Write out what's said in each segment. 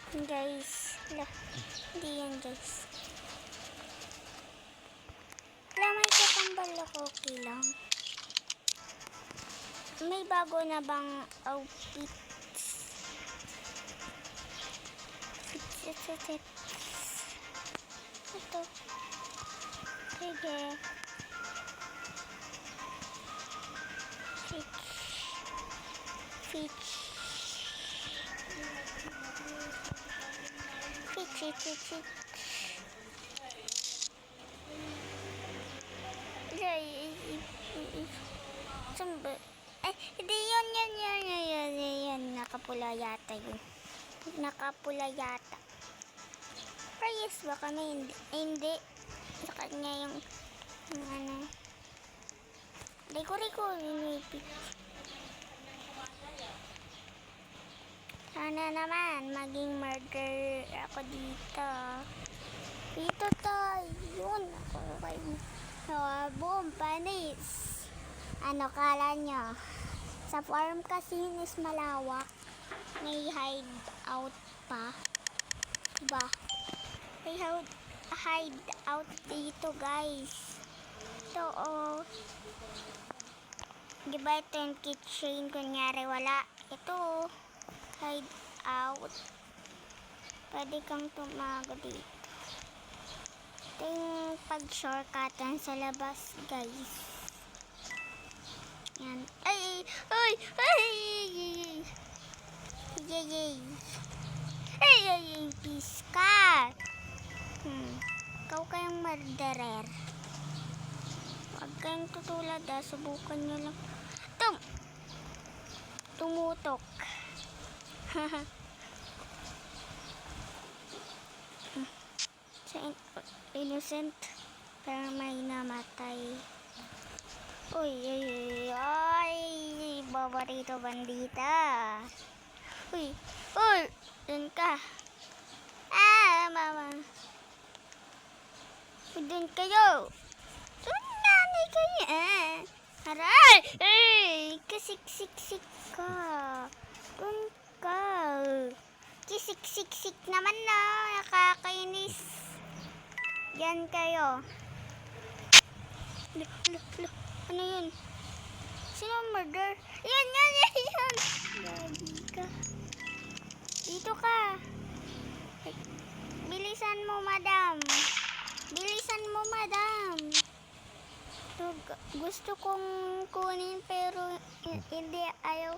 Guys, hindi yan guys. Wala, may kakambal ako, okay lang. May bago na bang outfit? Ito. Sige. Fitch. Samba. Ay, hindi yun. Nakapula yata yun. Nakapula yata. Prayas ba kami? Hindi. Sa kanya yung ano. Riko. Sana naman maging murder ako dito. Dito tayo. Yun. Okay. Boom. Panis. Ano kala nyo? Sa farm kasi yun is malawak. May hideout pa. Diba? May hideout dito guys. Ito oh. Diba ito yung kitchen? Kunyari wala. Ito hideout. Pwede kang tumago dito. Ito yung pag-shortcutan sa labas guys. Yan. Ay! Piska! Ikaw kayang murderer. Huwag kayong tutulad subukan nyo lang. Tumutok. Sa innocent pero may namatay. Uy, babarito bandita. Uy, dun ka. Mama. Dun kayo. Dun nanay kayo, Aray! Kasiksik ka. Dun ka. Kisiksik naman na. Nakakainis. Yan kayo. Ano yun? Sino murder? Yan! Gabi ka. Dito ka. Bilisan mo, madam. Ito, gusto kong kunin pero hindi ayaw.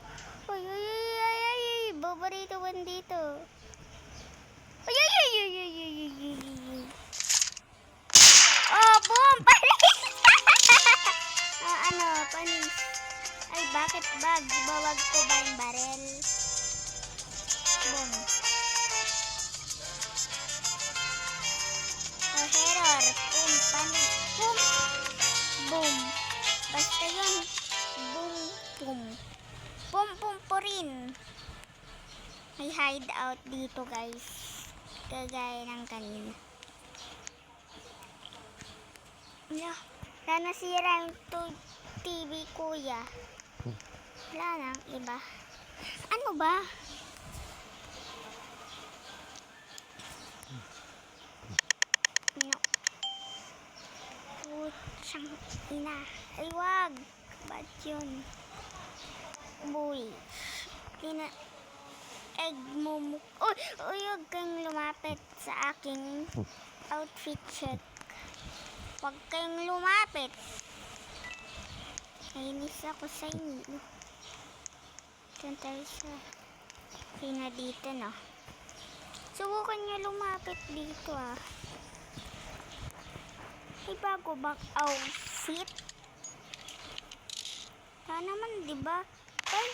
Ay. Babarito bandito. Ay. Boom! Panis. Ay, bakit bag? Bawag ko ba yung barel? Boom. Error. Boom, panis. Boom. Basta yun. Boom. Boom po rin. May hideout dito guys. Kagaya ng kanina. Wala nasira yung TV kuya. Wala na iba. Ano ba? No. Putsang ina. Ay wag. Ba't yun? Boy. Egg mo. Huwag kang lumapit sa aking outfit check. Huwag kayong lumapit. Nainis ako sa inyo. Diyan tayo sa hina dito, no? Subukan nyo lumapit dito, May bago bang outfit? Naman, diba? Ay,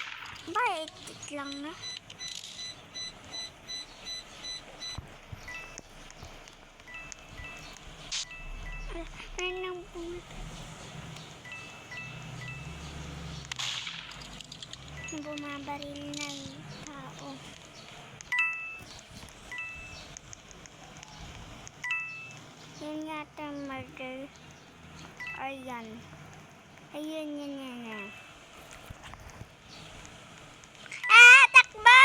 bait lang na. Nang bumabaril na yung tao. Yun nga itong murder. Ayan. Takbo!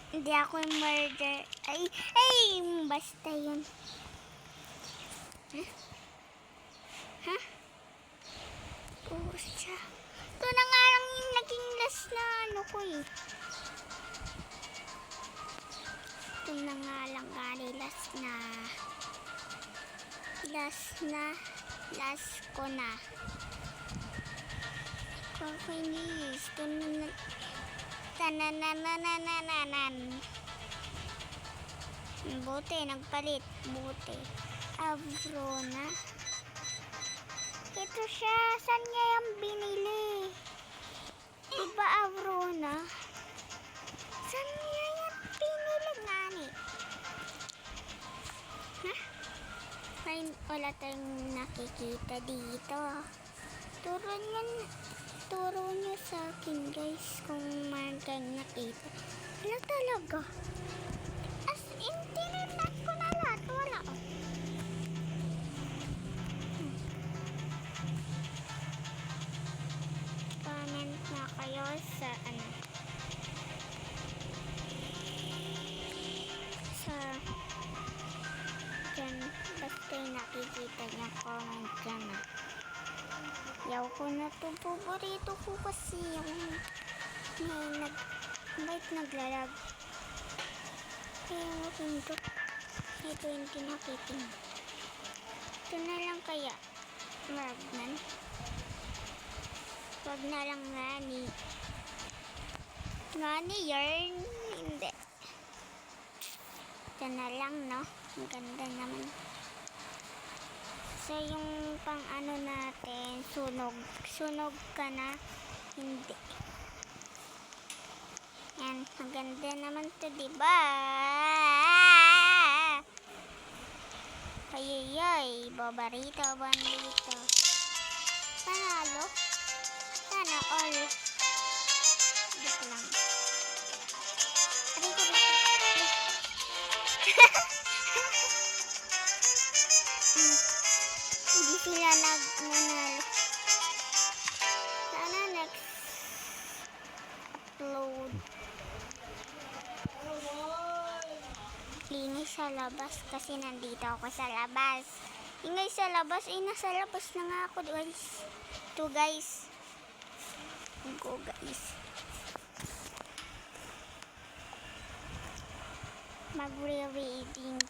Hindi ako yung murder. Ay, basta yun. Ha? Oo, siya. Ito na nga lang yung naging last na ano ko eh. Ito na nga lang gani last ko na. Kakinis. Ito na tananananananan. Buti, nagpalit. Buti. Avrona. Ito siya. Saan niya yung binili? Diba Avrona? Saan niya yung pinili nga ni? Ha? Wala tayong nakikita dito. Turo niyo sa akin guys kung mayroon kayong nakita. Wala talaga. As in, tinignan ko na lahat. Wala. Comment na kayo sa dyan. Basta yung nakikita niya, comment dyan na. Yaw ko na to, paborito ko kasi yung naglalag. Kaya mapindot. Ito yung tinakitin. Ito na lang kaya. Maragnan. Wag na lang ngani. Ngani yarn. Hindi. Ito na lang, no? Ang ganda naman. So, yung pang ano natin, sunog ka na, hindi. Yan, maganda naman to, diba? Ayayay, babarito, bandito. Panalo? Sana all. Dito lang. Aray ko ba? Hindi sila nanalo. Sana next upload. Linis sa labas kasi nandito ako sa labas. Ingay sa labas. Nasa labas na nga ako guys. Ito guys. Go guys. Mag-reading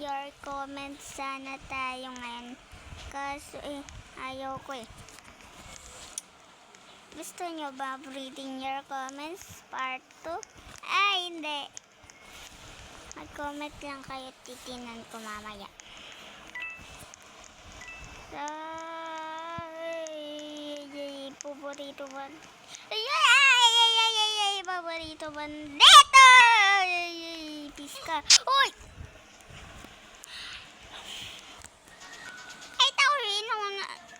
your comments sana tayo ngayon. Kaso ayaw ko eh. Gusto nyo ba reading your comments part 2? Ay, hindi. Mag-comment lang kayo, titinan ko mamaya. Paborito ba? Ay, paborito bandito! Piska. Uy! Ay, tao,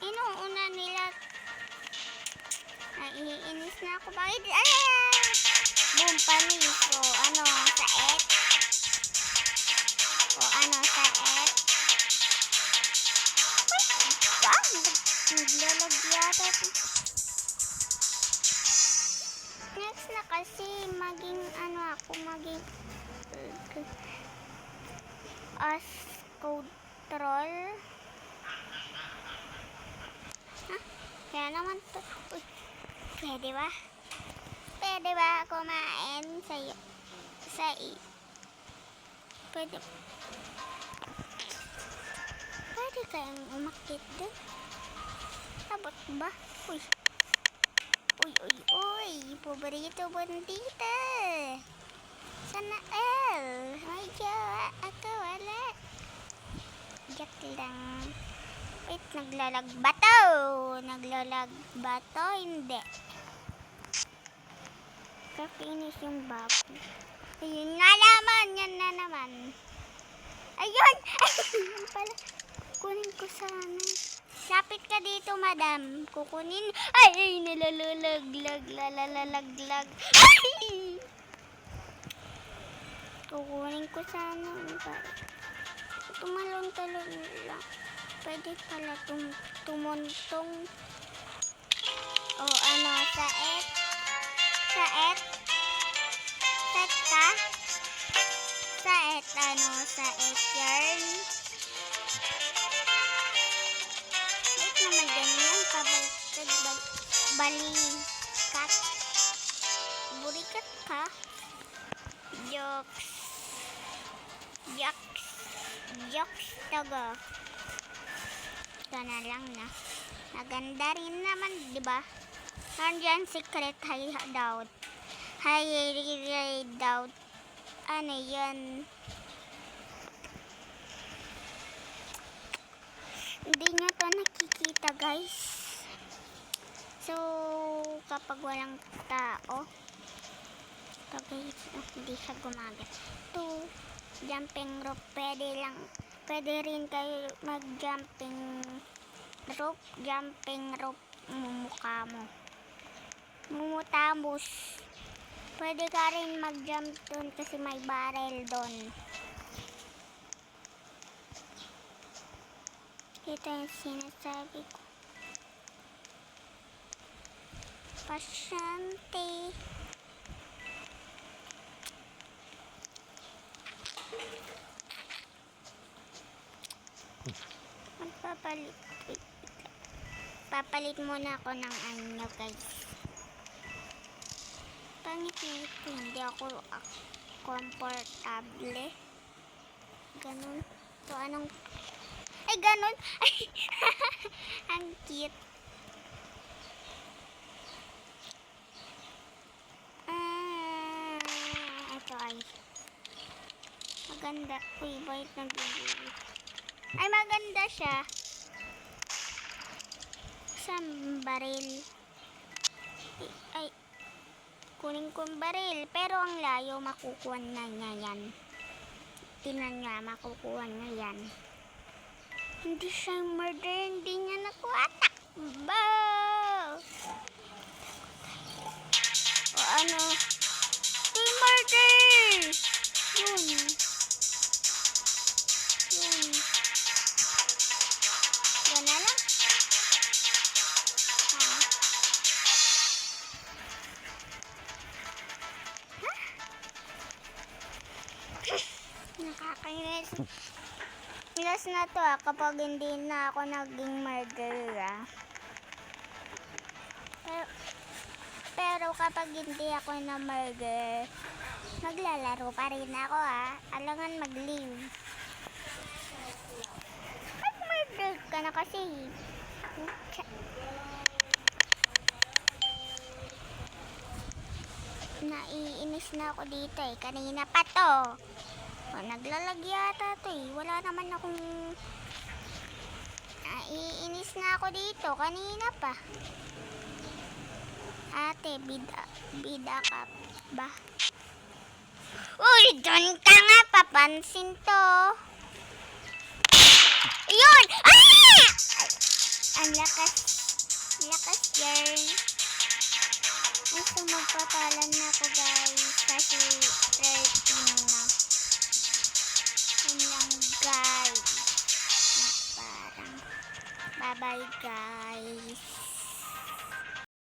inuuna nila. Iniinis na ako. Bakit? Boom, panis. O, sa et? Naglalag yata ito. Next na kasi maging as code troll. Kaya naman to. Uy, pwede ba? Pwede ba kumain sa'yo? Pwede kayong umakit doon? Abot ba? Uy, paborito bandita. Sana may jowa ako, wala. Jack lang. Wait, naglalag bato, hindi. Ka-finish yung baboy. Ayun na naman. Ayun pala. Kunin ko sana. Lapit ka dito, madam. Kukunin. Ay, nilalaglag. Ay! Kukunin ko sana. Tumalon lang. Pwede pala tumuntong. Saet. Saet. Set ka. Saet ano? Saet yarn. Wait naman ganyan. Pabaliktad. Balikat. Burikat ka. Jokes. Jokes. Jokes taga. Ito na lang na. Maganda rin naman, di ba? Nandiyan secret hideout. Hideout. Ano yan? Hindi nyo to nakikita, guys. So, kapag walang tao, ito guys, hindi siya gumagat. Ito, jumping rope, pwede rin kayo mag-jumping rope, mumukha mo. Mumutamos. Pwede ka rin mag-jump doon kasi may barrel doon. Ito yung sinasabi ko. Pasyente. Magpapalit. Papalit muna ako ng ano, guys. Pangit na ito. Hindi ako komportable. Ganun. So, anong... Ay, ganun. Ay, ang cute. Ito ay maganda. Uy, bait ng bibig. Ay, maganda siya. Isang baril. Ay, kunin ko yung baril. Pero ang layo, makukuha na niya yan. Tingnan niya, makukuha niya yan. Hindi siya murder. Hindi niya nakuha. Takbo! O ano? Ito yung murder! Yun. Yun. Yan na lang. Nakakainis. Pilas na to kapag hindi na ako naging murderer. Pero kapag hindi ako na murder, maglalaro pa rin ako Alangan mag-leave. Mag-murder ka na kasi. Naiinis na ako dito Kanina pa to. Naglalag yata to Wala naman akong... Naiinis na ako dito. Kanina pa. Ate, bida ka ba? Uy, doon ka nga. Papansin to. Yun! Ah! Ang lakas. Lakas yarn. Ay, so magpatalan na ako, guys. Kasi 13 na. Yun lang, guys. Parang bye-bye, guys.